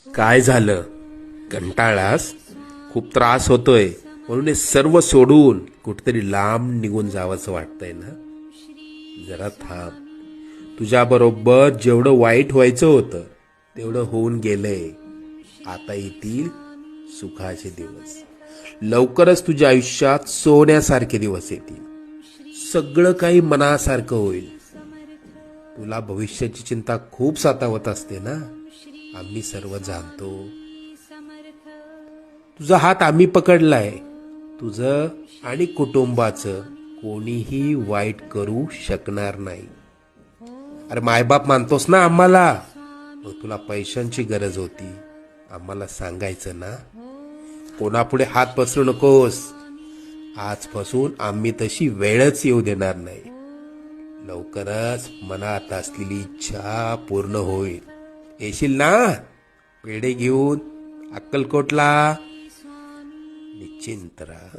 काय झालं? कंटाळास? खूप त्रास होतोय म्हणून हे सर्व सोडून कुठेतरी लांब निघून जावंसं वाटतंय ना? जरा थांब. तुझ्याबरोबर जेवढं वाईट व्हायचं होतं तेवढं होऊन गेलंय. आता येतील सुखाचे दिवस. लवकरच तुझ्या आयुष्यात सोन्यासारखे दिवस येतील. सगळं काही मनासारखं होईल. तुला भविष्याची चिंता खूप सतावत असते ना? आम्ही सर्व जाणतो. तुझा हात आम्ही पकडलाय. तुझं आणि कुटुंबाचं कोणीही वाईट करू शकणार नाही. अरे मायबाप मानतोस ना आम्हाला? मग तुला पैशांची गरज होती, आम्हाला सांगायचं ना? कोणापुढे हात पसरू नकोस. आजपासून आम्ही तशी वेळच येऊ देणार नाही. लवकरच मनात असलेली इच्छा पूर्ण होईल. येशील ना पेढे घेऊन अक्कलकोटला? निश्चिंत राहा.